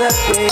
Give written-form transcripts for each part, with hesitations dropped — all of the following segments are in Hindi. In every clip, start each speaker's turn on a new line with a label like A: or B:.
A: परते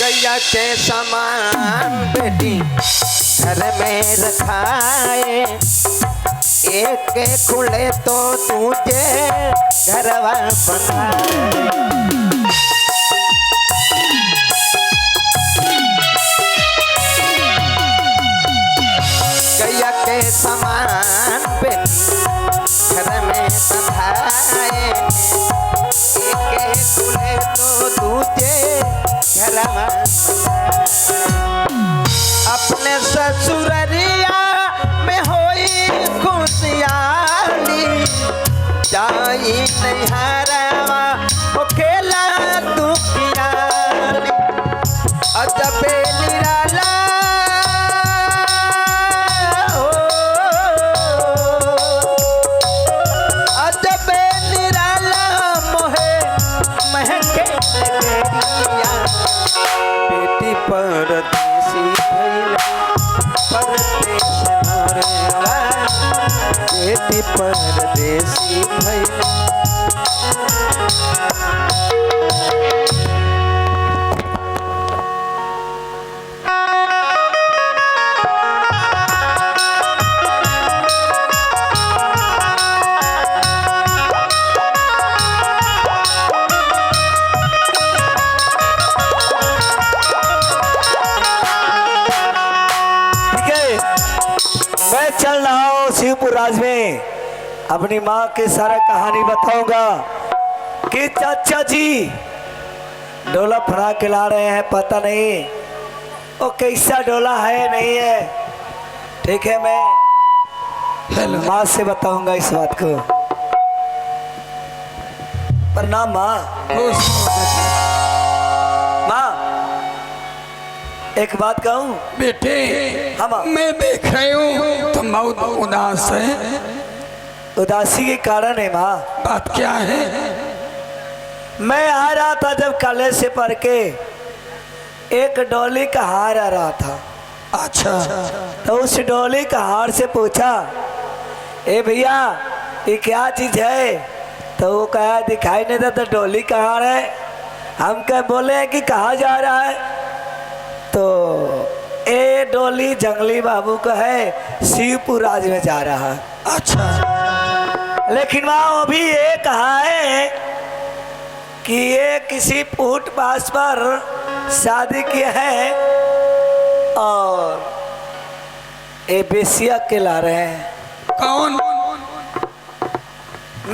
A: गैया के समान बेटी घर में रखाए, एक खुले तो तुझे घरवा बनाए। गैया के समान बेटी घर में बंधाए, एक खुले तो तुझे घरवा अपने ससुररिया में होई खुशियाली, जाई नैहरवा ओ खेला दुखियाली। अजबे निराला हो, अजबे निराला मोहे महके बेटिया। बेटी परदेसी भइला परदेस मोरेला, बेटी परदेसी भइला। मैं चल रहा हूँ शिवपुर राज में, अपनी माँ की सारा कहानी बताऊंगा कि चाचा जी डोला फड़ा के ला रहे हैं, पता नहीं वो कैसा डोला है नहीं है। ठीक है, मैं माँ से बताऊंगा इस बात को। प्रणाम माँ। माँ एक बात कहूँ
B: बेटे, मैं देख रही हूँ तुम बहुत उदास है।
A: उदासी के कारण है माँ।
B: बात क्या है?
A: मैं आ रहा था जब कॉलेज से पढ़ के, एक डोली का हार आ रहा था।
B: अच्छा।
A: तो उस डोली का हार से पूछा, ए भैया ये क्या चीज है? तो वो कहा दिखाई नहीं देता, डोली का हार है। हम क्या बोले कि कहाँ जा रहा है? तो ए डोली जंगली बाबू का है, शिवपुर राज में जा रहा है।
B: अच्छा।
A: लेकिन वहाँ वो भी ये कहा है कि ये किसी फूट पास पर शादी किया है और ये बेसिया के ला रहे हैं।
B: कौन?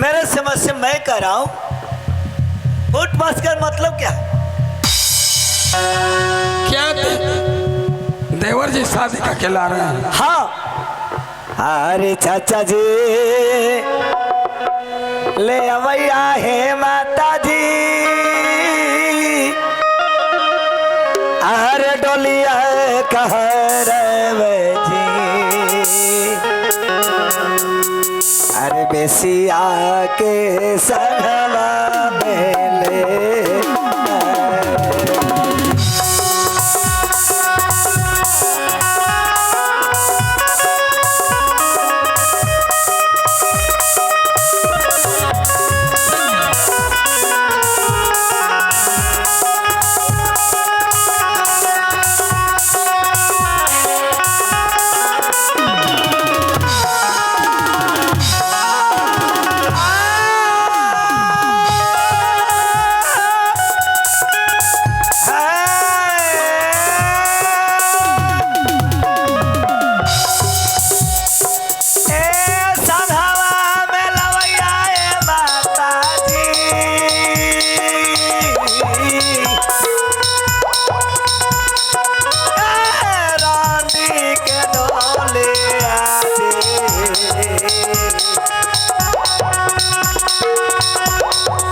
A: मेरे समझ से मैं कह रहा हूँ, फूट पास का मतलब क्या?
B: क्या देवर जी शादी का खिला रहे हैं?
A: हाँ। अरे चाचा जी ले अवैया है माता जी, अरे डोलिया कह रहे जी, अरे बेसिया के संगवा बेले।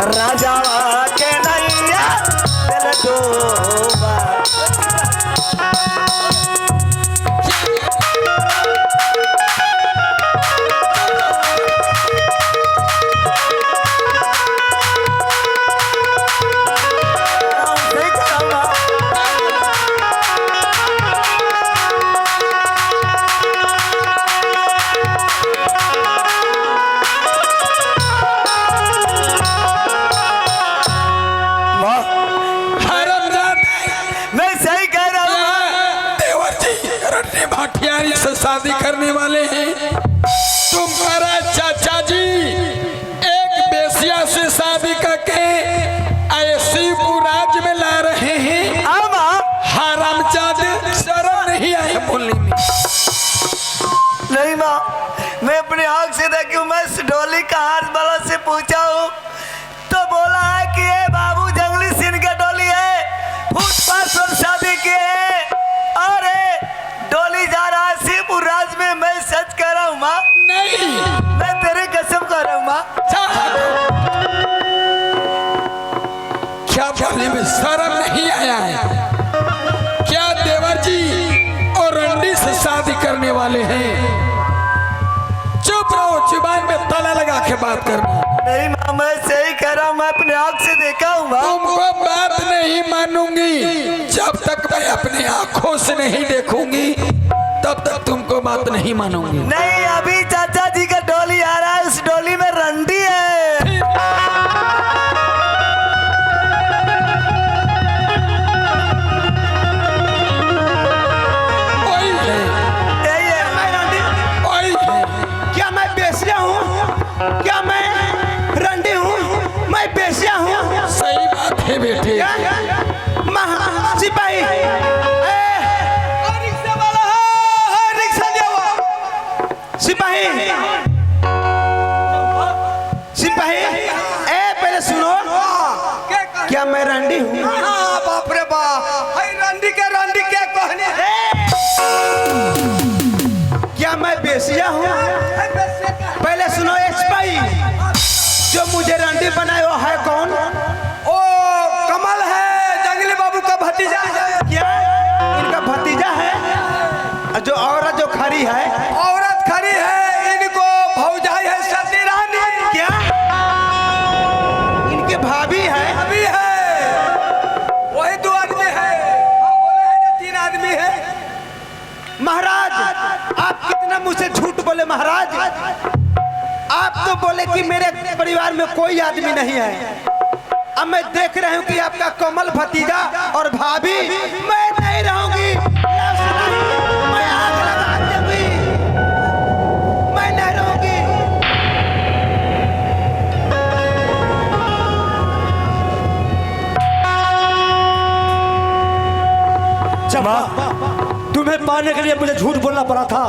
A: राजा के नैया दिल डूबा।
B: शादी करने वाले हैं। तुम्हारा चाचा जी एक बेसिया से शादी करके ऐसी राज्य में ला रहे हैं। हरामजादे, शर्म नहीं आया बोलने में?
A: नहीं माँ, मैं अपनी आँख से देखी हूँ। मैं इस डोली का हाथ वाला से पूछा हूँ तो बोला है कि ये बाबू जंगली सिंह का डोली है, फुटपाथ पर शादी की है। अरे डोली जा रहा है शिवपुर राज में। मैं सच कह रहा हूँ माँ,
B: नहीं,
A: मैं तेरे कसम कह रहा हूँ माँ।
B: क्या बोलने में शर्म नहीं आया है? क्या देवर जी और रंडी से शादी करने वाले हैं? चुप रहो, जुबान में ताला लगा के बात करना।
A: नहीं माँ, मैं सही कह रहा हूँ। मैं अपने आँख से देखा हूँ माँ।
B: तुमको बात नहीं मानूंगी। जब तक मैं अपनी आंखों से नहीं देखूंगी तब तक तुमको बात नहीं मानूंगी।
A: नहीं, अभी चाचा जी का डोली आ रहा है, उस डोली में रंडी है।
C: क्या मैं बेसिया हूँ? क्या मैं रंडी हूँ? मैं बेसिया हूँ?
B: सही बात है बेटे।
C: सिपाही, रिक्शा वाला है, रिक्शा लिया हुआ। सिपाही, सिपाही, पहले सुनो, क्या मैं रंडी हूँ? बाप रे बाप, रंडी के कहने। क्या मैं बेसिया हूँ? पहले सुनो सिपाही, जो मुझे रंडी बनाए वो है कौन? ओ कमल है, जंगली बाबू का भतीजा है। क्या इनका भतीजा है? जो औरत जो खड़ी है, औरत खड़ी है, इनको भौजाई है सती रानी। क्या इनके भाभी है? भाभी है, वही 2 आदमी है। हम बोले हैं जो 3 आदमी है। महाराज, आप कितना मुझसे झूठ बोले महाराज। आप तो बोले कि मेरे परिवार में कोई आदमी नहीं है। अब मैं देख रहा हूँ कि आपका कमल भतीजा और भाभी। मैं नहीं रहूंगी, मैं आग लगा दूंगी, मैं नहीं रहूंगी।
D: जमा, तुम्हें पाने के लिए मुझे झूठ बोलना पड़ा था।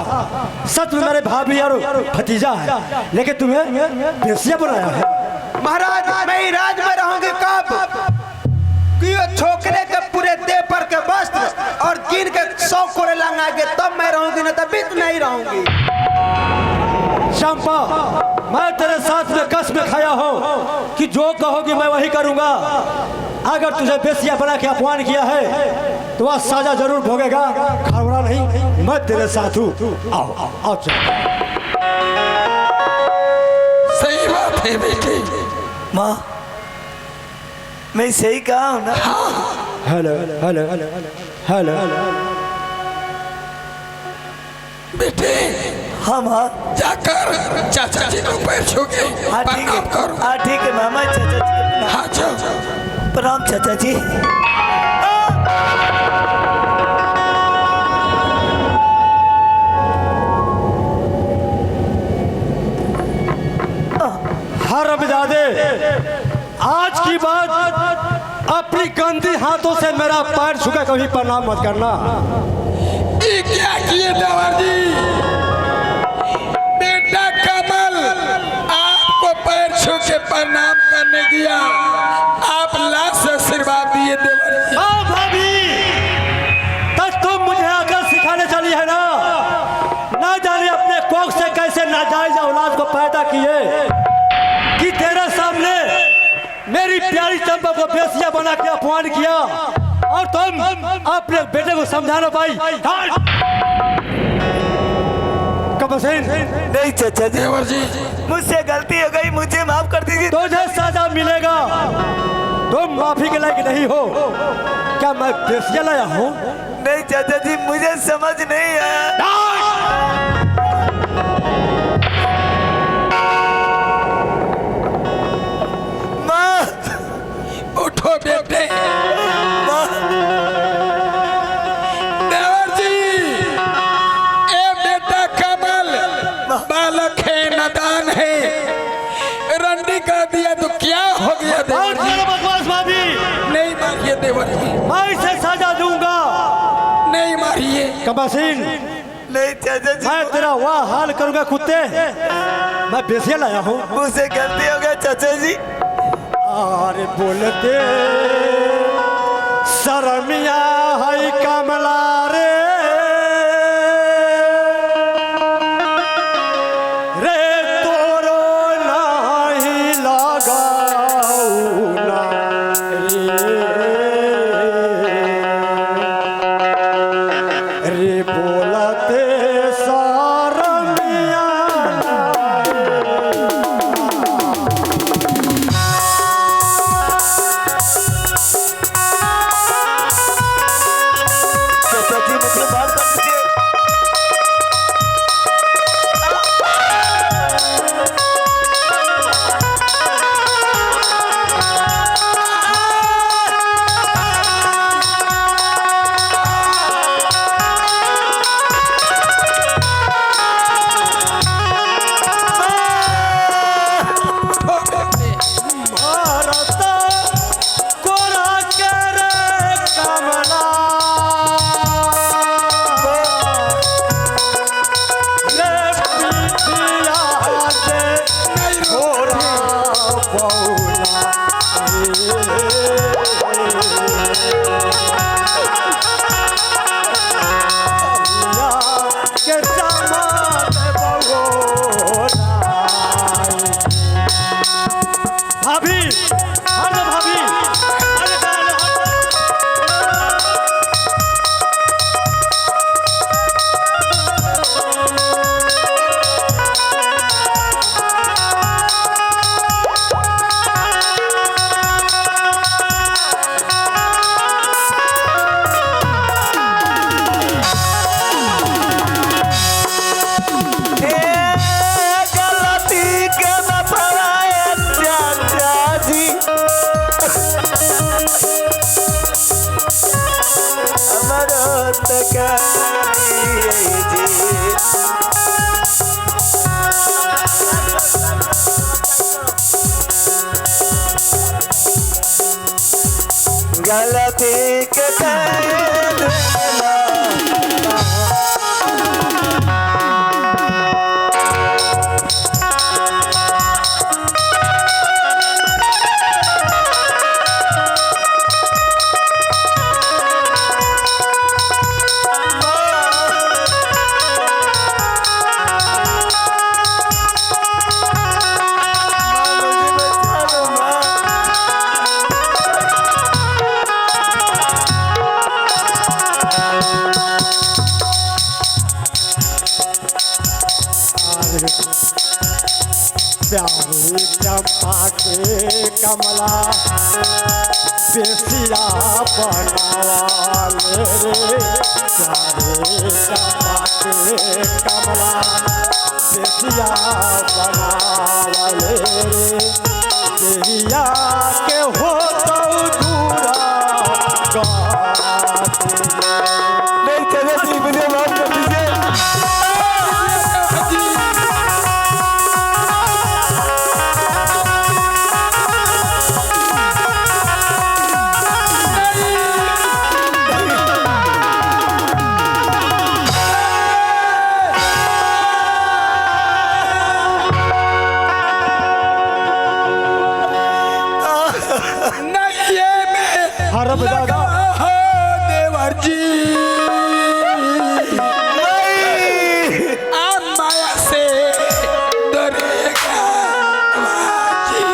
D: सच में मेरे भाभी और भतीजा है, लेकिन तुम्हें बेसिया बनाया है।
C: महाराज, मैं राज में रहूंगी कब? कि वो छोकरे के पूरे देह पर के वस्त्र और गिन के 100 कोरे लंगा के तब मैं रहूंगी, ना तभी नहीं रहूंगी।
D: चंपा, मैं तेरे साथ में कसम खाया हूँ कि जो कहोगी मैं वही करूँगा। अगर तुझे बेसिया बना के अपमान किया है तो वह साजा जरूर भोगेगा। घबरा नहीं, मैं तेरे साथ हूँ। आओ आओ आओ, चल।
B: सही बात है बेटे।
A: माँ, मैं सही कहा हूँ ना?
D: Hello hello hello hello hello.
B: बेटे,
A: हाँ माँ।
B: जाकर चाचा जी को पैर छू के
A: हाँ ठीक है,
B: प्रणाम करो।
A: हाँ ठीक है मामा। चाचा जी के
B: हाँ जाओ।
A: प्रणाम चाचा जी।
D: हरामजादे, आज की बात अपनी गंदी हाथों से मेरा पैर छू के कभी प्रणाम मत करना।
B: ये क्या किए देवर जी? बेटा कमल आपको पैर छू के प्रणाम करने दिया, आप लाश आशीर्वाद दिए देवर जी।
D: हाँ भाभी, तब तुम मुझे अकल सिखाने चली है ना जाने अपने कोख से कैसे नाजायज औलाद को पैदा किए कि तेरे सामने मेरी प्यारी चंपा को बेसिया बना के अपमान किया और तुम अपने बेटे को समझा ना पाई। कबसेन,
A: नहीं चाचा जी,
B: देवर जी
A: मुझसे गलती हो गई, मुझे माफ कर दीजिए।
D: तुझे सजा मिलेगा। तुम माफी के लायक नहीं हो। क्या मैं बेसिया लाया हूँ?
A: नहीं चाचा जी, मुझे समझ नहीं आया। माँ,
B: उठो बेटे।
A: माँ,
B: देवर जी, ए बेटा
D: कबासीन,
A: नहीं चाचा जी,
D: मैं तेरा वह हाल करूंगा कुत्ते। मैं बेसिया लाया हूँ।
A: मुझसे गलती हो गया चाचा जी।
D: अरे बोलते शर्मिया है कमला रे, रे तोरो नहीं लगाऊ ना रे बोलते शर्मिया।
A: चाचा जी मुझे माफ कर दीजिए।
D: भारत कोरा कर कमला रे पिटिया दे छोरा बौला के चमक बगोरा। भाभी, अरे भाभी, अरे
A: गलती के न पड़ाए चाचा जी, हमारो तकाई जी। गलती के कहना
D: प्यारी चंपा के कमला बेसिया बनावाले रे, प्यारे चंपा के कमला बेसिया बनावाले रे, देहिया के हो तो दूरा गाते।
A: नहीं चाचा जी मुझे माफ कर दीजिए।
B: नैये में
D: हरब दादा
B: हो देवर जी, आप माया से डरेगा बाजी,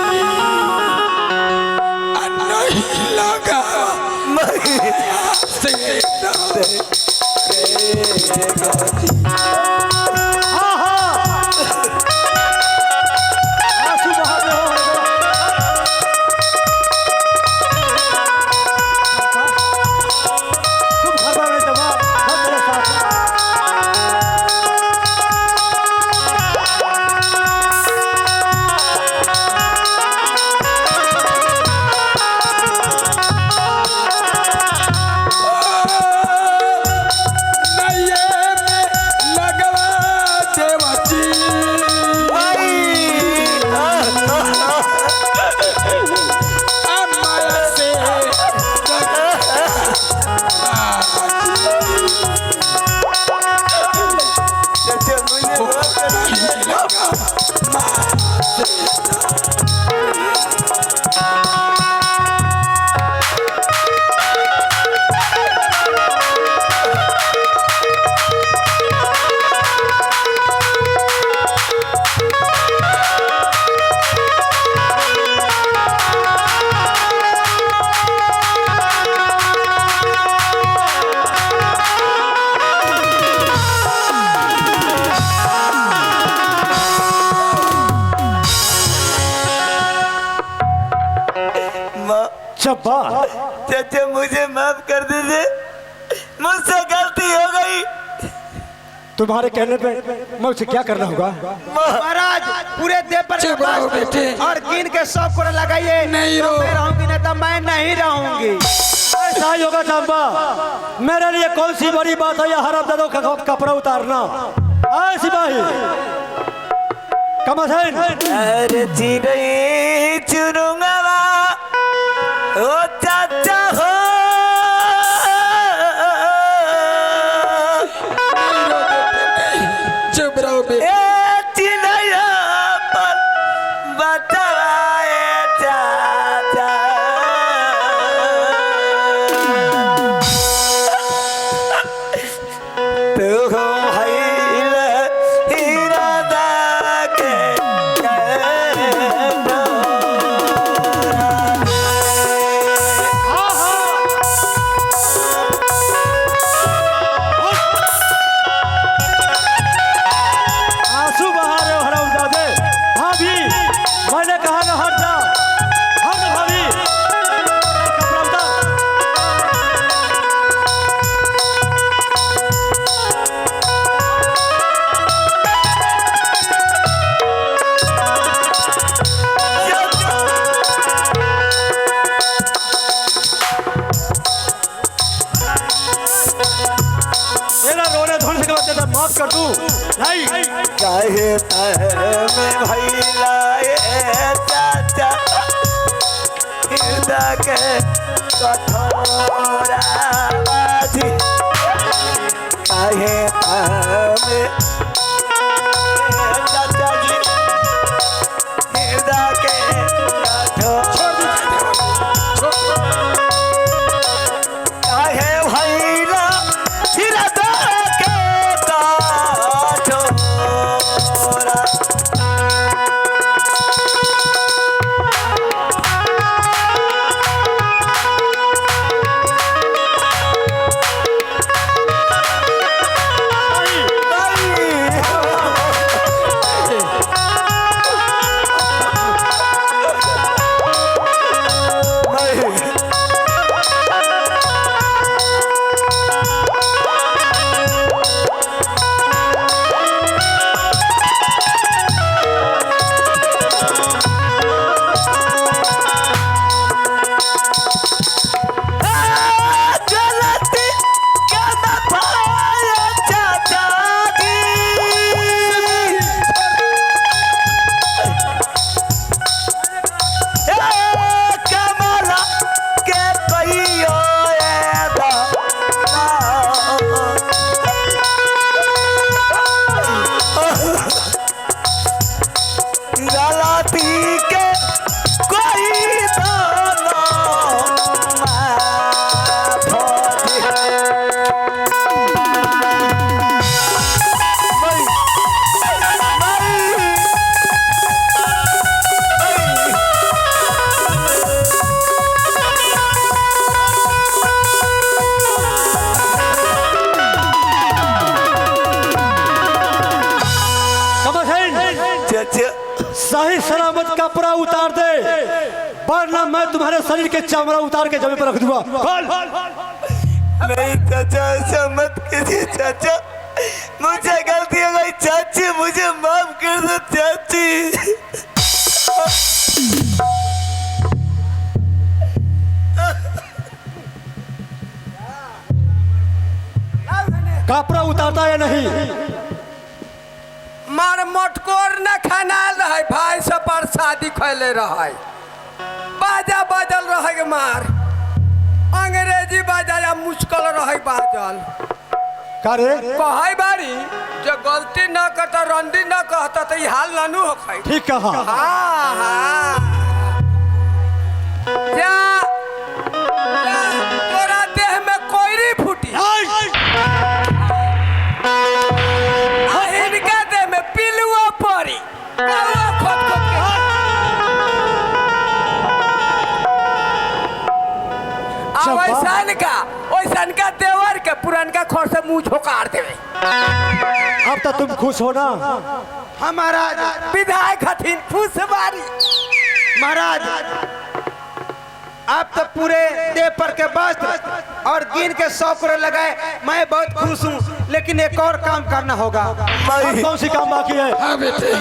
B: नहीं लगा माया से डरेगा जी।
D: हाँ हाँ आंसू बहाते हो। तुम घर में जवाब हम तेरे साथ हैं।
B: नैये में
D: चंपा
A: चाचा मुझे माफ कर दीजिए, मुझसे गलती हो गई।
D: तुम्हारे कहने पे मैं उसे क्या करना होगा?
C: महाराज पूरे देह पर
B: चुप रहो बेटे।
C: और कीन के 100 कोड़ा लगाइए।
B: नहीं रो।
C: मैं रहूंगी नहीं तो मैं नहीं रहूंगी।
D: ऐसा ही होगा चंपा। मेरे लिए कौन सी बड़ी बात है यह हरामजादों का कपड़ा उतारना? आए सिपाही कमसेन।
A: अरे चिड़ै चुरुंगवा ओ चाचा हो,
B: चुप रहो बेटे।
A: ए चिड़ैया पर बतवाए चाचा। तू हो भइल इरादा के कहना।
D: आंसू बहा रहे हो हरामजादे। भाभी मैंने कहा ना हट जा। हट भाभी, कपड़ा उतार। मेरा रोने धोने के बाद माफ कर दूं? नहीं।
A: काहे में भइलाए चाचा हृदय के कठोरा बाजी। काहे में चाचा जी हृदय के कठोरा काहे भइला हृदय के कठोरा। गलती करना पाया चाचा जी। कमला के कहियो गलती के कोई
D: कमसेन सही सलामत कपड़ा उतार दे, वरना मैं तुम्हारे शरीर के चमड़ा उतार के जमीन पर रख दूंगा। खोल।
A: नहीं चाचा, ऐसा मत कीजिए चाचा, मुझे गलती हो गई चाची, मुझे माफ कर दो चाची।
D: कपड़ा उतारता या नहीं?
C: मार मटकोर न खनाल रहे भाई से पर शादी खैले रहे, बाजा बजल रहे मार अंग्रेजी बाजा या मुश्किल रहे बाजल।
D: करे
C: कहे बारी जो गलती न करता रंडी न कहता तो ये हाल ननू हो खाई।
D: ठीक कहा।
C: हाँ हाँ जा, तोरा देह में कोयरी फूटी, इनका देह में पिलुआ पड़ी, कौआ खोद खोद के। वैसन का देवर के पुरनका खोर से मुंह झोकार देवे।
D: अब तो तुम खुश हो ना?
C: हमारा विधायक हथिन फुसबारी महाराज आप तो पूरे देह पर के वस्त्र और गिन के 100 करोड़ लगाए, मैं बहुत खुश हूँ, लेकिन एक और काम करना होगा।
D: अब कौन सी काम बाकी है?
B: हाँ बेटे,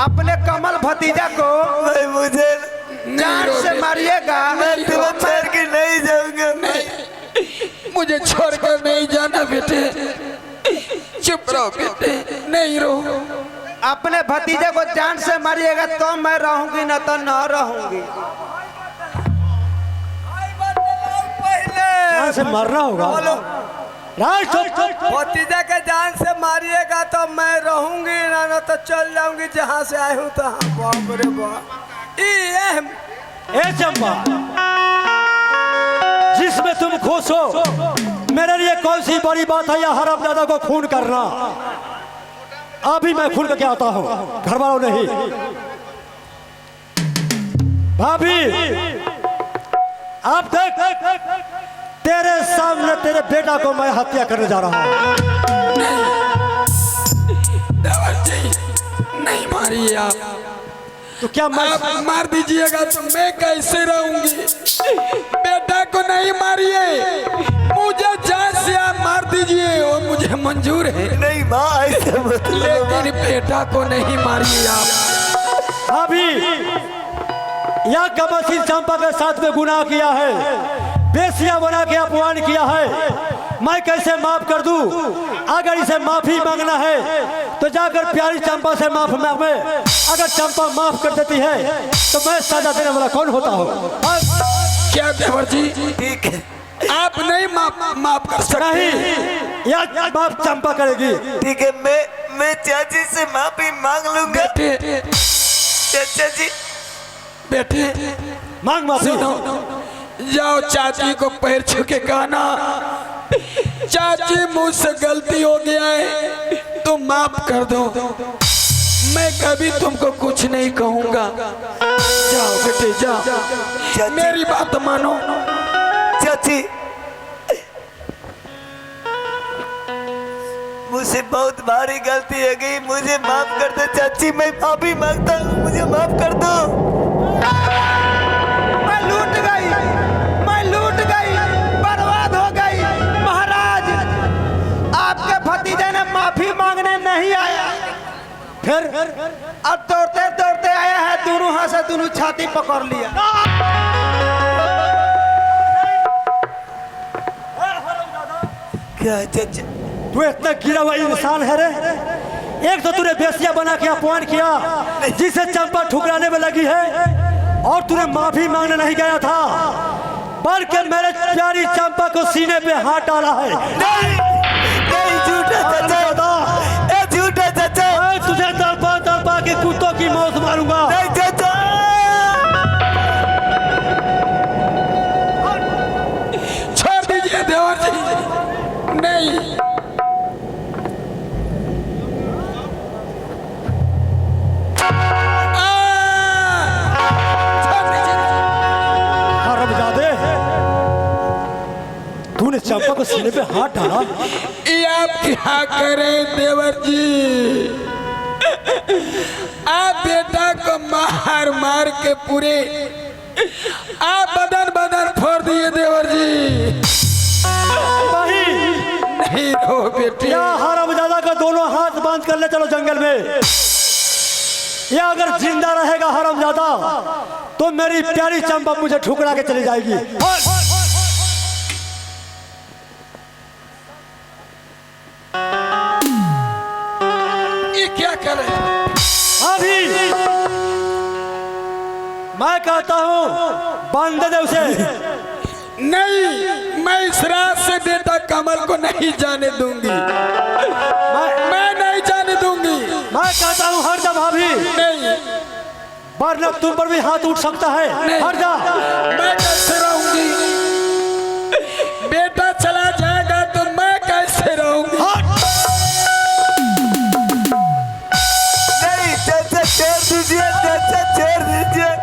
C: अपने कमल भतीजा को
A: भाई मुझे
C: जान से मारिएगा।
A: मैं तुम्हें छोड़ के नहीं जाऊंगा।
B: मुझे छोड़कर नहीं जाना बेटे, चुप रहो बेटे, नहीं रो।
C: अपने भतीजे को जान से मारिएगा तो मैं रहूंगी, न तो न रहूंगी।
D: यहाँ से मरना होगा। राज
E: भतीजा के जान से मारिएगा तो मैं रहूंगी ना, न तो चल जाऊंगी जहाँ से आए हूँ तहाँ। बाप रे बाप,
D: ए चंपा, जिसमें तुम खुश हो, मेरे लिए कौन सी बड़ी बात है या हरामजादा को खून करना? अभी मैं खून करके आता हूँ, घर वालों नहीं। भाभी, अब देख, तेरे सामने तेरे बेटा को मैं हत्या करने जा रहा हूँ।
B: देवर जी, नहीं मारिए आप।
D: तो क्या मैं
B: आप मार दीजिएगा तो मैं कैसे रहूंगी? बेटा को नहीं मारिए, मुझे जान से आप मार दीजिए और मुझे मंजूर है,
A: नहीं माँ, ऐसे मत लो।
B: लेकिन बेटा को नहीं मारिए आप।
D: अभी या कमसिन चंपा के साथ में गुनाह किया है, बेसिया बना के अपमान किया है, मैं कैसे माफ कर दूं? अगर इसे माफी मांगना है तो जाकर प्यारी चंपा से माफ मांगे। अगर चंपा माफ कर देती है तो मैं सजा देने वाला कौन होता हूँ?
B: क्या देवर जी,
A: ठीक है,
B: आप नहीं माफ कर सकते?
D: नहीं, या माफ चंपा करेगी।
A: ठीक है, मैं चाची से माफी मांग लूंगा।
B: बेटे,
A: चाचा जी,
B: बेटे
D: मांग माफी।
B: सुनो, जाओ चाची को पैर छू के कहना, चाची मुझसे गलती हो गया है, तुम माफ कर दो, मैं कभी तुमको कुछ नहीं कहूंगा। जाओ बेटे जाओ, मेरी बात मानो।
A: चाची, मुझसे बहुत भारी गलती हो गई, मुझे माफ कर दो चाची, मैं माफी मांगता हूँ, मुझे माफ कर दो।
C: मैं लूट गई, बर्बाद हो गई। महाराज, आपके भतीजे ने माफी मांगने नहीं आया,
D: फिर
C: अब दौड़ते दौड़ते आया है, दोनों हाथ से दोनों छाती पकड़ लिया।
A: क्या है चाचा?
D: तू इतना गिरा हुआ इंसान है रे? एक तो तूने बेसिया बना के अपमान किया, जिसे चंपा ठुकराने में लगी है, और तूने माफी मांगने नहीं गया था, बल्कि मेरे प्यारी चंपा को सीने पे हाथ डाला है।
A: नहीं, नहीं, झूठा चाचा, ए झूठा चाचा,
D: मैं तुझे तड़पा तड़पा के कुत्तों की मौत मारूंगा।
A: नहीं चाचा,
B: छोड़ दीजिए देवर जी, नहीं।
D: हरामजादे, तूने चंपा को सीने पे हाथ डाला।
B: ये आप क्या करें देवर जी? आप बेटा को मार मार के पूरे आप बदन फोड़ दिए देवर जी। नहीं रो बेटी,
D: या हरामजादा का दोनों हाथ बांध कर ले चलो जंगल में। या अगर जिंदा रहेगा हरामजादा तो मेरी प्यारी चंपा मुझे ठुकरा के चली जाएगी।
B: ये क्या करे?
D: अभी मैं कहता हूँ बांध दे उसे।
B: नहीं, मैं इस रात से बेटा कमल को नहीं जाने दूंगी, मैं नहीं जाने दूंगी।
D: मैं कहता हूँ हट जा भाभी,
B: नहीं,
D: वरना तुम पर भी हाथ उठ सकता है।
B: नहीं।
D: हट जा।
B: मैं कैसे रहूंगी? बेटा चला जाएगा तो मैं कैसे रहूंगी?
A: नहीं चाचा, छोड़ दीजिए चाचा, छोड़ दीजिए।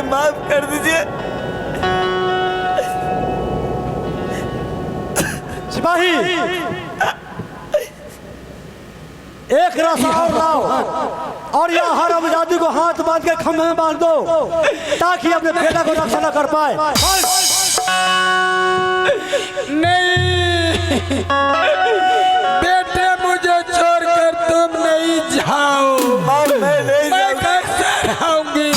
A: माफ कर दीजिए।
D: सिपाही, एक रस्सा और लाओ और यहाँ हर आजादी को हाथ बांध के खंभे में बांध दो ताकि अपने बेटा को रक्षा न कर पाए।
B: नहीं बेटे, मुझे छोड़कर तुम नहीं जाओ। मैं कैसे रहूंगी?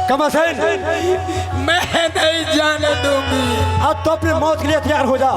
D: कमसेन,
B: मैं नहीं जाने दूंगी।
D: अब तो अपनी मौत के लिए तैयार हो जा।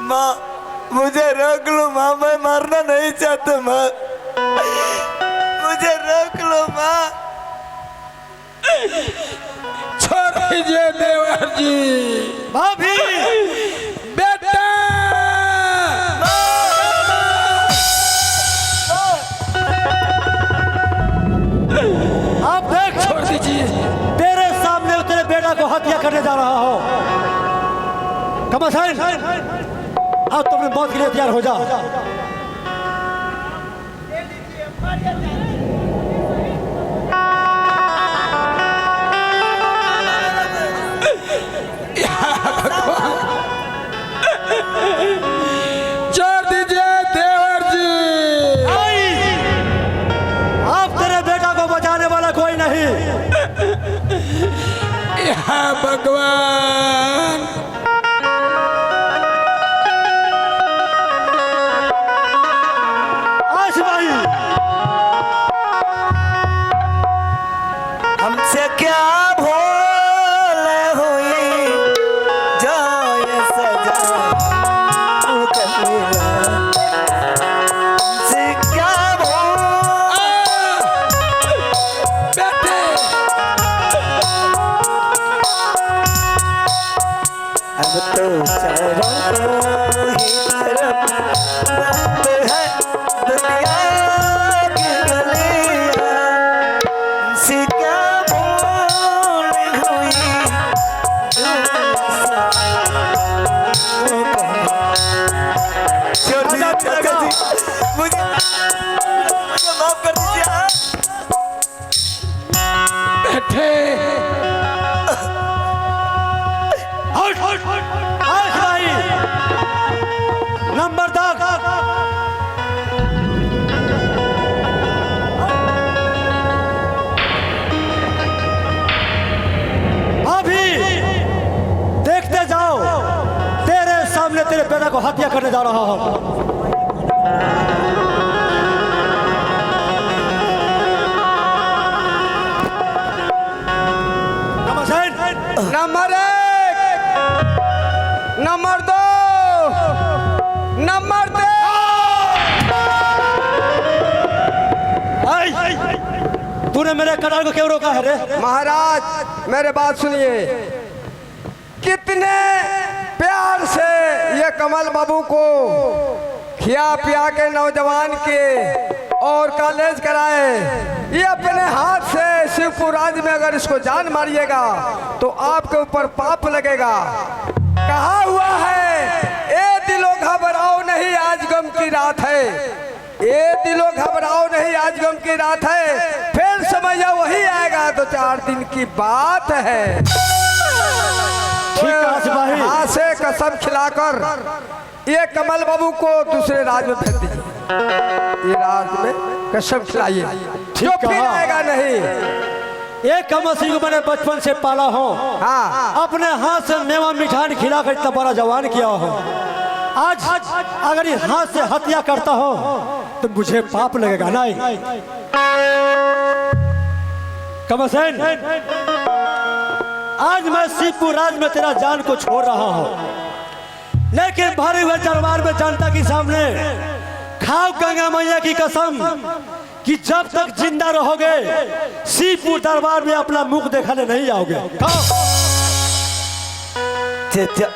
A: माँ, मुझे रोक लो माँ, मैं मरना नहीं चाहता माँ, मुझे रोक लो माँ।
B: छोड़ दीजिए देवर जी।
D: भाभी,
B: बेटा,
D: आप देख,
B: छोड़ दीजिए।
D: तेरे सामने तेरे बेटा को हत्या करने जा रहा हो। कमसेन, अब तो अपनी मौत के लिए तैयार हो जा।
B: छोड़ दीजिए देवर जी।
D: अब तेरे बेटा को बचाने वाला कोई नहीं।
B: या भगवान,
A: हमसे क्या भूल हुई जो ये सजा हमसे क्या भूल।
B: बेटे,
A: अब तो चारों ही तरफ बंद है दुनिया की गलियां। हमसे क्या भूल हुई छोड़ दीजिए चाचा जी, मुझे माफ कर दीजिए।
B: बेटे,
D: नंबरदार, अभी देखते जाओ, तेरे सामने तेरे बेटा को हत्या करने जा रहा हूं।
E: Number 1, number 2, number 3।
D: तूने मेरे कटार को क्यों रोका है रे?
E: महाराज मेरे बात सुनिए, कितने प्यार से ये कमल बाबू को खिया पिया के नौजवान के और कॉलेज कराए। ये अपने हाथ से शिवपुर राज्य में अगर इसको जान मारिएगा तो आपके ऊपर पाप लगेगा। कहा हुआ है, ए दिलो घबराओ नहीं आज गम की रात है, ए दिलो घबराओ नहीं आज गम की रात है, फिर समझ वही आएगा 2-4 दिन की बात है।
D: ठीक है सिपाही,
E: हाथ से कसम खिलाकर ये कमल बाबू को दूसरे राज्य में भेज दीजिए। ये राज्य में कसम खिलाइए, जो फिर आएगा नहीं।
D: एक कमल सिंह को मैंने बचपन से पाला हूँ।
E: हाँ,
D: अपने हाथ से मेवा मिठाई खिलाकर इतना बड़ा जवान किया हूँ। आज अगर इस हाथ से हत्या करता हूँ तो मुझे पाप लगेगा नहीं। कमसेन, आज मैं शिवपुर राज में तेरा जान को छोड़ रहा हूँ। लेकिन भारी हुए दरबार में जनता के सामने खाओ गंगा मैया की कसम कि जब तक जिंदा रहोगे शिवपुर दरबार में अपना मुख दिखाने नहीं आओगे। खाओ।
A: चाचा,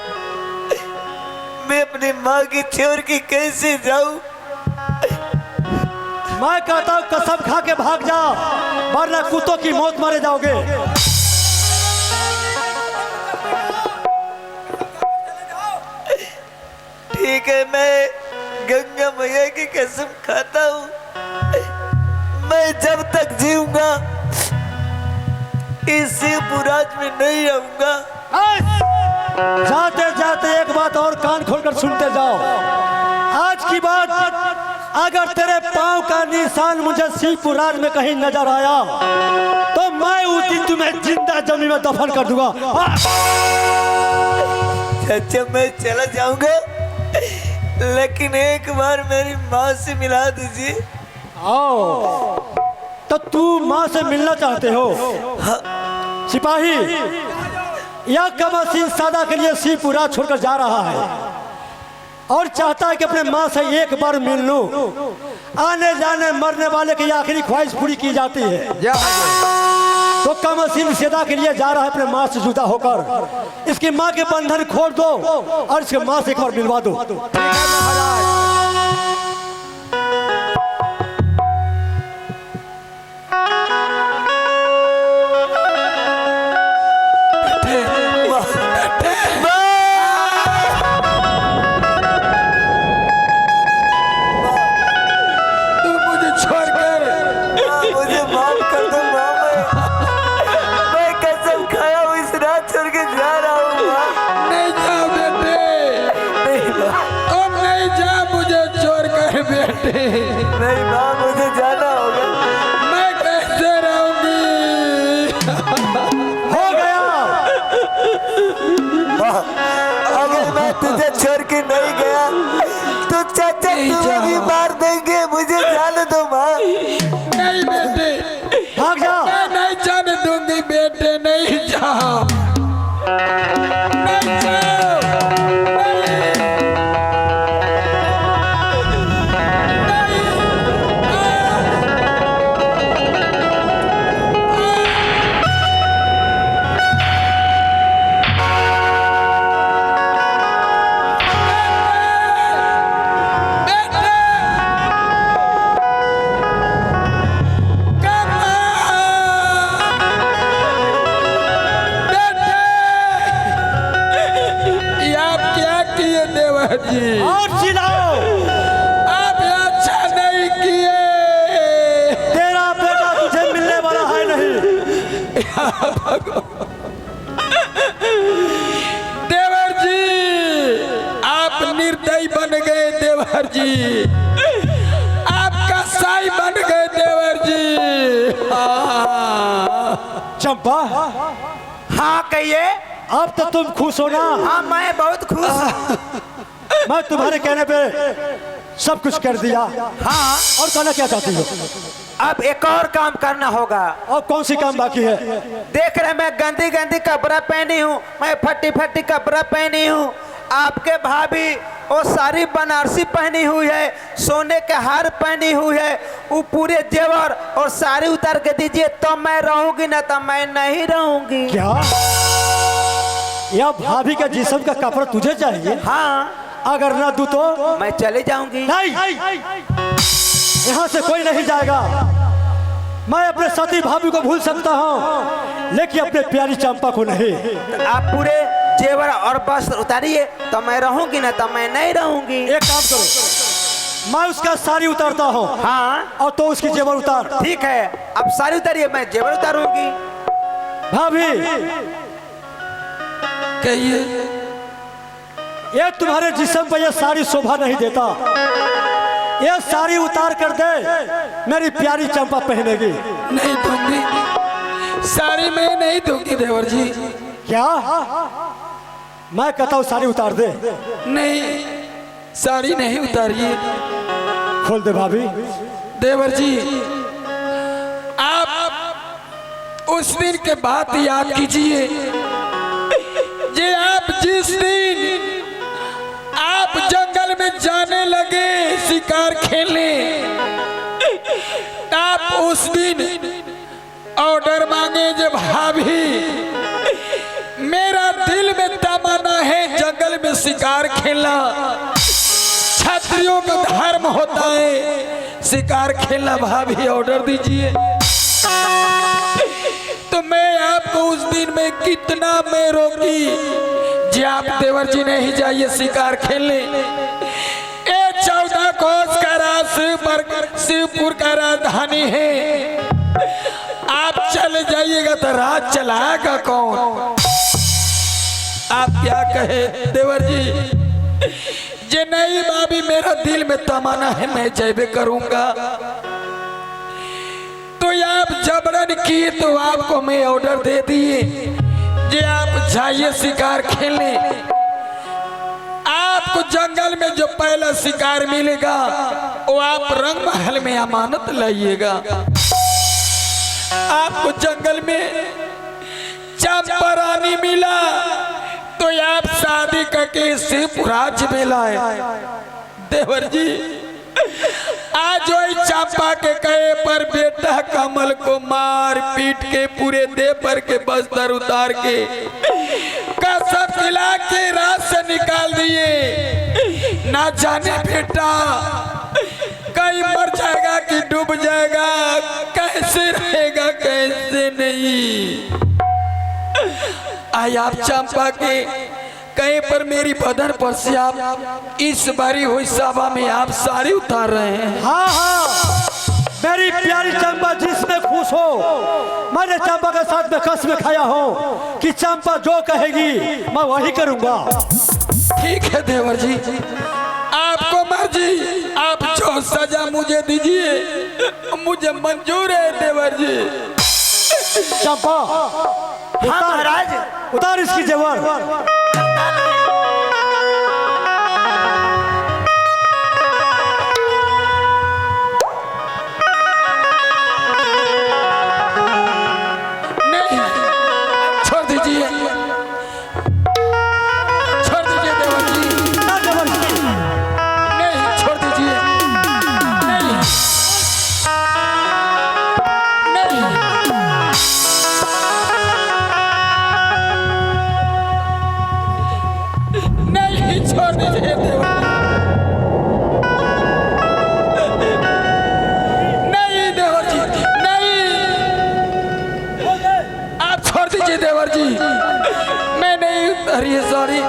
A: मैं अपनी माँ की छोड़ के कैसे जाऊं?
D: मैं कहता हूँ कसम खा के भाग जाओ, वरना कुत्तों की मौत मारे जाओगे।
A: ठीक है, मैं गंगा मैया की कसम खाता हूँ, मैं जब तक जीऊंगा इस शिवपुराज में नहीं रहूंगा।
D: जाते जाते एक बात और कान खोलकर सुनते जाओ। आज की बात, अगर तेरे पांव का निशान मुझे शिवपुराज में कहीं नजर आया तो मैं उस दिन तुम्हें जिंदा जमीन में दफन कर दूंगा।
A: चाचा, मैं चला जाऊंगा, लेकिन एक बार मेरी माँ से मिला दीजिए।
D: आओ, तो तू माँ से मिलना चाहते हो? सिपाही, यह कमसीन सादा के लिए शिवपुराज छोड़कर जा रहा है और चाहता है कि अपने माँ से एक बार मिल लूं। आने जाने मरने वाले की आखिरी ख्वाहिश पूरी की जाती है। तो कमसीन सदा के लिए जा रहा है अपने माँ से जुदा होकर। इसकी माँ के बंधन खोल दो और इसके माँ से एक बार मिलवा दो।
E: ठीक है महाराज।
A: नहीं माँ, मुझे जाना होगा।
B: मैं कैसे रहूंगी?
D: हो गया।
A: माँ, अगर मैं तुझे छोड़ के नहीं गया तो चाचा तुम्हें भी मार देंगे। मुझे जाने दो माँ।
B: नहीं बेटे,
D: भाग जा।
B: मैं नहीं जाने दूंगी बेटे, नहीं जाओ, नहीं जाओ। जी,
D: और चिल्लाओ।
B: आप अच्छा नहीं किए।
D: तेरा बेटा तुझे मिलने वाला है नहीं।
B: देवर जी, आप निर्दयी बन गए देवर जी, आप कसाई बन गए देवर जी।
D: चंपा,
C: हाँ कहिए।
D: अब तो तुम खुश हो ना?
C: हाँ, मैं बहुत खुश हूँ।
D: मैं तुम्हारे कहने पे सब कुछ कर दिया।
C: हाँ,
D: और कहना क्या चाहती हो?
C: अब एक और काम करना होगा।
D: और कौन सी काम बाकी है?
C: देख रहे, मैं गंदी गंदी कपड़ा पहनी हूँ, मैं फटी फटी कपड़ा पहनी हूँ। आपके भाभी वो सारी बनारसी पहनी हुई है, सोने के हार पहनी हुई है, वो पूरे जेवर और साड़ी उतार के दीजिए तो मैं रहूंगी, ना तो मैं नहीं रहूंगी।
D: क्या यह भाभी के जिस्म का कपड़ा तुझे चाहिए?
C: हाँ,
D: अगर ना दूं तो
C: मैं चली जाऊंगी।
D: नहीं, यहाँ से कोई नहीं जाएगा। मैं अपने सती भाभी को भूल सकता हूँ, लेकिन अपने प्यारी चंपा को नहीं।
C: आप पूरे जेवर और वस्त्र उतारिए तो मैं रहूंगी, ना तो मैं नहीं रहूंगी।
D: एक काम करो, मैं उसका साड़ी उतारता हूँ।
C: हाँ,
D: और तो उसकी जेवर उतार।
C: ठीक है, अब साड़ी उतारिए, मैं जेवर उतारूंगी।
D: भाभी,
B: कहिए।
D: ये तुम्हारे जिस्म पर यह साड़ी शोभा नहीं देता। ये साड़ी उतार कर दे, मेरी प्यारी चंपा पहनेगी।
B: नहीं दूंगी साड़ी, मैं नहीं दूंगी देवर जी।
D: क्या? मैं कहता हूँ साड़ी उतार दे।
B: नहीं, साड़ी नहीं उतारिए
D: खोल दे भाभी।
B: देवर जी, आप उस दिन के बात याद कीजिए, जे आप जिस दिन उस दिन ऑर्डर मांगे जब भाभी, मेरा दिल में तमन्ना है जंगल में शिकार खेलना, क्षत्रियों का धर्म होता है शिकार खेलना। भाभी ऑर्डर दीजिए। तो मैं आपको उस दिन में कितना मैं रोकी जी, आप देवर जी नहीं जाइए शिकार खेलने। ये 14 कोस का शिवपुर का राजधानी है, आप चले जाइएगा तो राज चलाएगा कौन? आप क्या कहे देवर जी? जे नहीं भाभी, मेरा दिल में तमन्ना है मैं जैबे करूंगा। तो आप जबरन किए तो आपको मैं ऑर्डर दे दिए जे आप जाइए शिकार खेलने। आपको जंगल में जो पहला शिकार मिलेगा वो आप रंग महल में अमानत लाइएगा। आपको जंगल में चंपा रानी मिला तो आप शादी करके शिवपुर राज्य में लाए। देवर जी, आज वही चंपा के कहे पर बेटा कमल को मार पीट के पूरे देह पर के बस्तर उतार के कसम खिला के रात से निकाल दिए। ना जाने बेटा कहीं मर जाएगा कि डूब जाएगा, कैसे रहेगा कैसे नहीं। आई आप चंपा के कहीं पर मेरी बदन पर से आप इस बारी हुई सभा में आप साड़ी उतार रहे हैं।
D: हाँ हाँ, मेरी प्यारी चंपा जिसमें खुश हो, मैंने चंपा के साथ में कसम खाया हो कि चंपा जो कहेगी मैं वही करूंगा।
B: ठीक है देवर जी, आपको मर्जी, आप जो सजा मुझे दीजिए मुझे मंजूर है देवर जी।
D: चंपा,
C: हाँ महाराज,
D: उतार इसकी जेवर।
B: देवर जी, मैं नहीं, अरे सॉरी।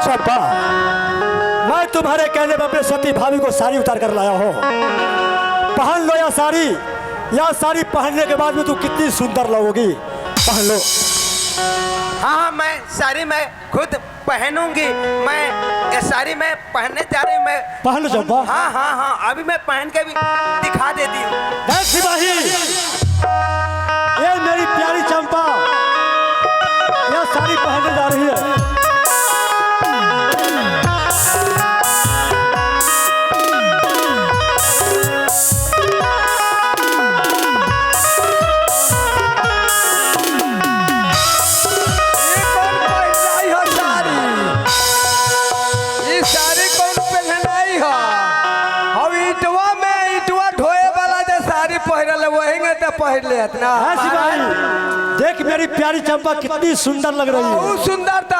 D: चंपा, मैं तुम्हारे कहने पर अपने सती भाभी को साड़ी उतार कर लाया हूँ। पहन लो यह साड़ी, यह साड़ी पहनने के बाद में तू कितनी सुंदर लगोगी। पहन लो।
C: हाँ, मैं साड़ी मैं खुद पहनूंगी। मैं ये साड़ी मैं पहनने जा रही हूँ। मैं
D: पहन लो चंपा।
C: हाँ हाँ हाँ, अभी मैं पहन के भी दिखा देती हूँ।
D: देख सिपाही, ये मेरी प्यारी चंपा यह साड़ी पहनने जा रही है।
E: पहन ले इतना।
D: सिपाही, देख मेरी प्यारी चंपा कितनी सुंदर लग रही है।
E: बहुत सुंदरता।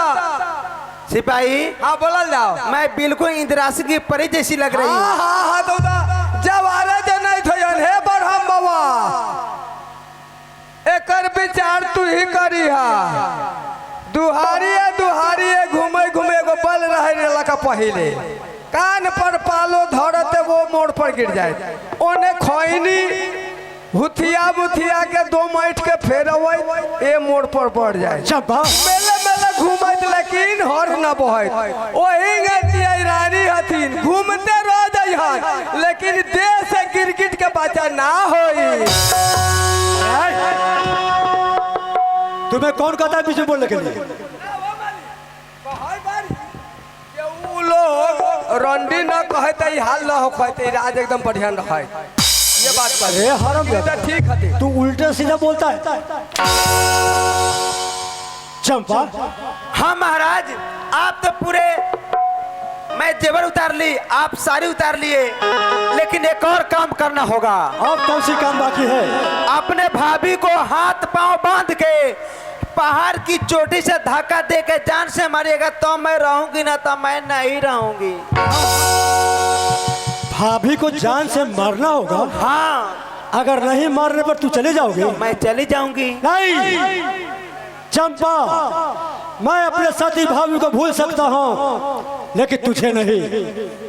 C: सिपाही,
E: हाँ बोला जाओ।
C: मैं बिल्कुल इंद्रासी की परी जैसी लग रही हूँ।
E: हाँ हाँ, तो जब आ रहे नहीं थे हे बरहम बाबा, एक विचार तू ही करी हा। दुहारी घूमे घूमे को बल रहे का पहले कान पर पालो धरते वो मोड़ पर गिर जाए। ओने खोइनी हुथिया बुथिया के 2 मिनट के फेर ए मोड़ पर बढ़ जाए।
D: चंपा
E: मेले मेले घूमत लेकिन हर न बहत। वही रानी हथिन घूमते रह जाई है, लेकिन देह से गिरगिट के बचा ना होई।
D: तुम्हें कौन कहता है पीछे बोलने के लिए?
E: उ लोग रंडी न कहते हाल न हो कहते राज एकदम बढ़िया रहे। ये बात पर
D: अरे हराम
E: तो ठीक है।
D: तू उल्टे सीधा बोलता है। चंपा,
C: हाँ महाराज, आप तो पूरे, मैं जेवर उतार ली, आप साड़ी उतार लिए, लेकिन एक और काम करना होगा।
D: अब कौन सी काम बाकी है?
C: अपने भाभी को हाथ पांव बांध के पहाड़ की चोटी से धक्का दे के जान से मारिएगा, तो मैं रहूंगी, ना तो मैं नहीं रहूंगी।
D: भाभी को जान से मारना होगा?
C: हाँ,
D: अगर नहीं मारने पर तू चले जाओगे?
C: मैं चली जाऊंगी।
D: नहीं चंपा, मैं अपने साथी भाभी को भूल सकता हूँ, लेकिन तुझे नहीं।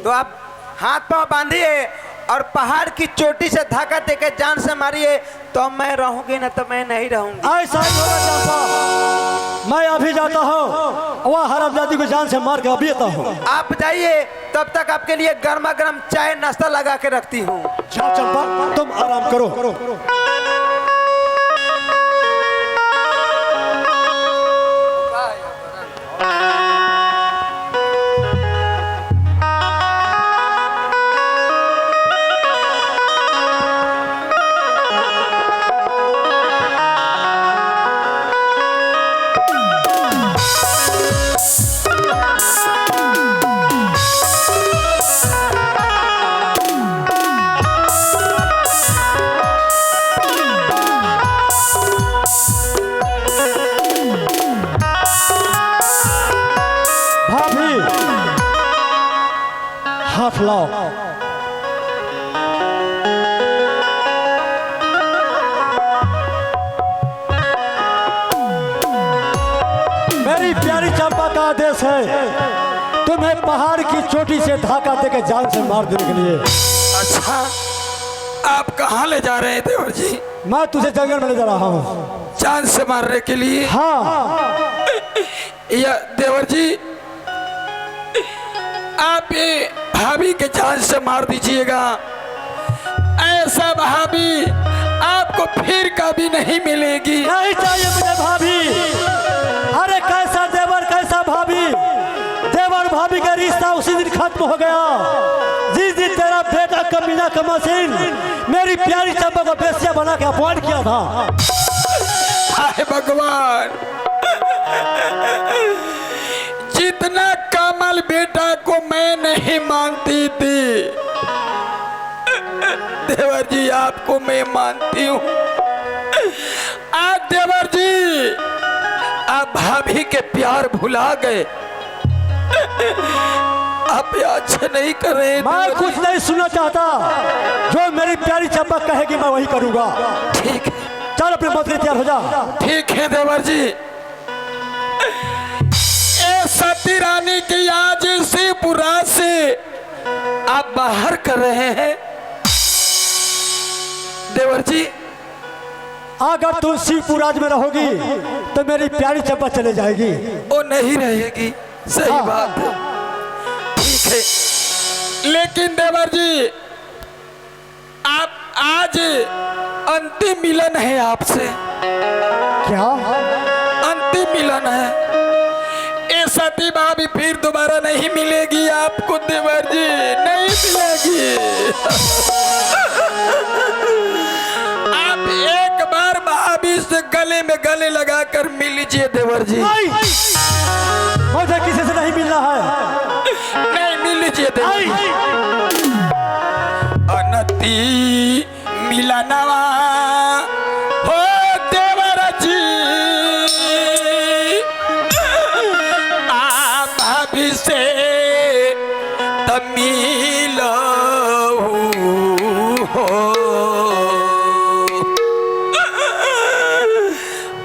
C: तो आप हाथ पांव बांधिए और पहाड़ की चोटी से धक्का देके जान से मारिए, तो मैं रहूंगी, ना तो मैं नहीं रहूंगी।
D: ऐसा ही होगा चंपा। मैं अभी जाता हूँ, वह हरामजादी को जान से मार के अभी आता हूँ।
C: आप जाइए, तब तक आपके लिए गर्मा गर्म चाय नाश्ता लगा के रखती हूँ।
D: जाओ चंपा, तुम आराम करो। हाथ लाओ। मेरी प्यारी चंपा का आदेश है तुम्हें पहाड़ की चोटी से धक्का देकर जान से मार देने के लिए।
B: अच्छा, आप कहाँ ले जा रहे हैं देवर जी?
D: मैं तुझे जंगल में ले जा रहा हूँ।
B: जान से मारने के लिए?
D: हाँ।
B: या देवर जी, आप ये भाभी के जान से मार दीजिएगा। ऐसा भाभी आपको फिर कभी नहीं मिलेगी।
D: नहीं चाहिए मुझे भाभी। अरे कैसा देवर, कैसा भाभी। देवर भाभी का रिश्ता उसी दिन खत्म हो गया जिस दिन तेरा बेटा कमीना का मशीन मेरी प्यारी चंपा को बेसिया बना के अपॉइंट किया था।
B: हाय भगवान, जितना कमल बेटा को मैं नहीं मानती थी, देवर जी आपको मैं मानती हूँ। आज देवर जी आप भाभी के प्यार भुला गए। आप अच्छा नहीं कर रहे।
D: मैं कुछ नहीं सुनना चाहता, जो मेरी प्यारी चंपा कहेगी मैं वही करूंगा।
B: ठीक है,
D: चल अपने मत तैयार हो जा।
B: ठीक है देवर जी। ए सती रानी की आज शिवपुरा से आप बाहर कर रहे हैं देवर जी।
D: अगर तुम शिवपुराज में रहोगी तो मेरी प्यारी चंपा चले जाएगी।
B: वो नहीं रहेगी, सही
D: हाँ।
B: बात है। ठीक है, लेकिन देवर जी आप आज अंतिम मिलन है आपसे।
D: क्या
B: अंतिम मिलन है। ये सती भाभी फिर दोबारा नहीं मिलेगी आपको देवर जी, नहीं मिलेगी। आप एक बार भाभी से गले में गले लगाकर मिल लीजिए देवर जी।
D: मुझे किसी से नहीं मिलना है।
B: नहीं मिल लीजिए देवर जी। अनति मिलनवा हो देवर जी, आप भाभी से तमिल हो।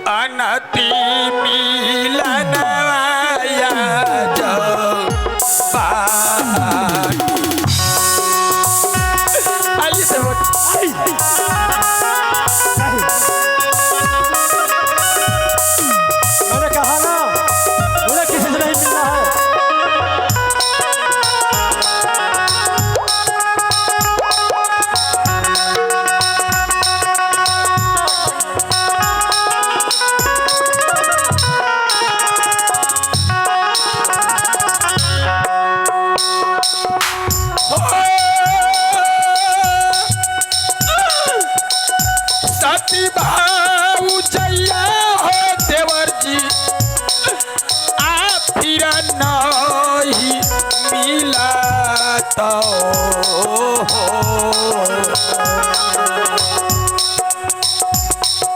B: अनति मिलनवा आइए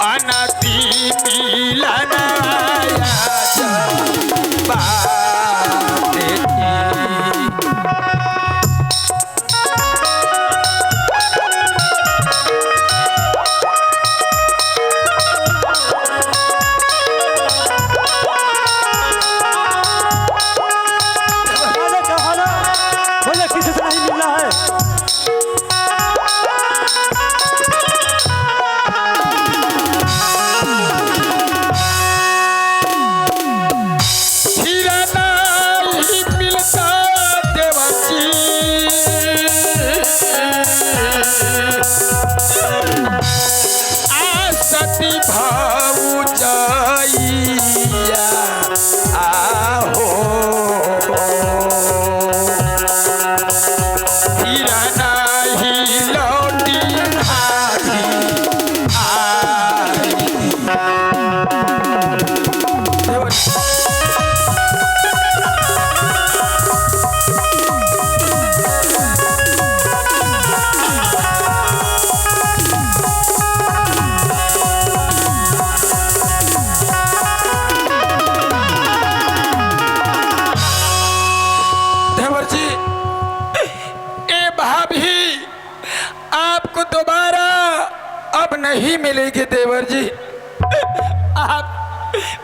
B: अनति मिलन बात की।
D: मैंने कहा ना मुझे किसी से नहीं मिलना है।
B: हीरा नहीं मिलता देवची, आसती भाऊ जाइया आहो। हीरा नहीं लौटी हाथी आई। देवची देवर जी, ए भाभी आपको दोबारा अब नहीं मिलेगी देवर जी। आप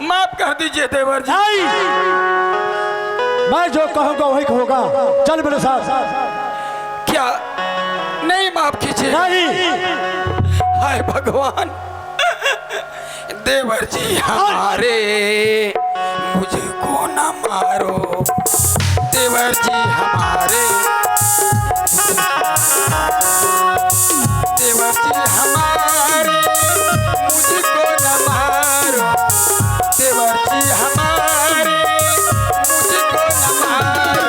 B: माफ कर दीजिए देवर जी।
D: नहीं, मैं जो कहूँगा वही होगा। चल मेरे साथ।
B: क्या नहीं माफ कीजिए?
D: नहीं,
B: हाय भगवान, देवर जी हमारे मुझको न मारो। देवर जी हमारे, देवर जी हमारे मुझको न मारो। देवर जी हमारे मुझको न मारो।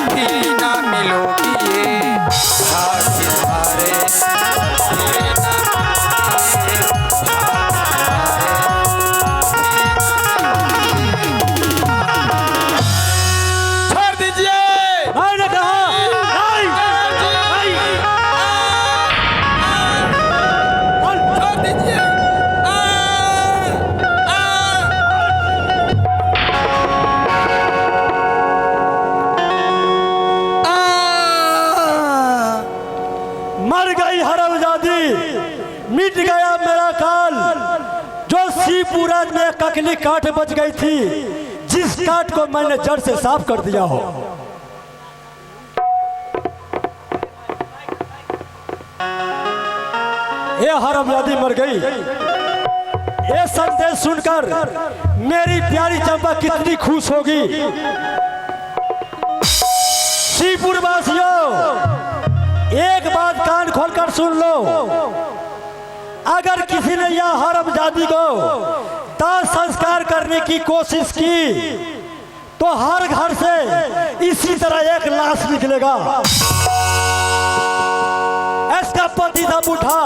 B: फिर ना मिलोगी ये भाग्य तुम्हारे, फिर ना मिलोगी ये छोड़ दीजिए।
D: मैंने कहा नहीं,
B: छोड़ दीजिए।
D: मर गई हरमजादी, मिट गया मेरा काल। जो शिवपुरा में ककली काट बच गई थी, जिस काट को मैंने जड़ से साफ कर दिया हो। ये हरमजादी मर गई। ये संदेश सुनकर मेरी प्यारी चंपा कितनी खुश होगी। शिवपुर वासियों, एक बात कान खोलकर सुन लो। अगर किसी ने यह हरमजादी को दाह संस्कार करने की कोशिश की तो हर घर से इसी तरह एक लाश निकलेगा। इसका पति था बूढ़ा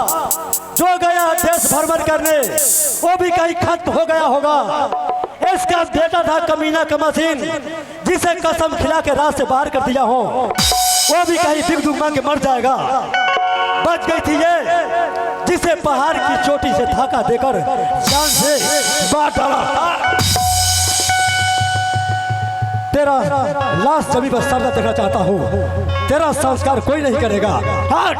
D: जो गया देश भ्रमण करने, वो भी कहीं खत्म हो गया होगा। इसका बेटा था कमीना कमासीन, जिसे कसम खिला के रात से बाहर कर दिया हो, वो भी कहीं दिख दुख मांग के मर जाएगा। बच गई थी ये, जिसे पहाड़ की चोटी से धक्का देकर जान से मार डाला। तेरा लाश जमीन पर सर देखना चाहता हूँ। तेरा संस्कार कोई नहीं करेगा। हट!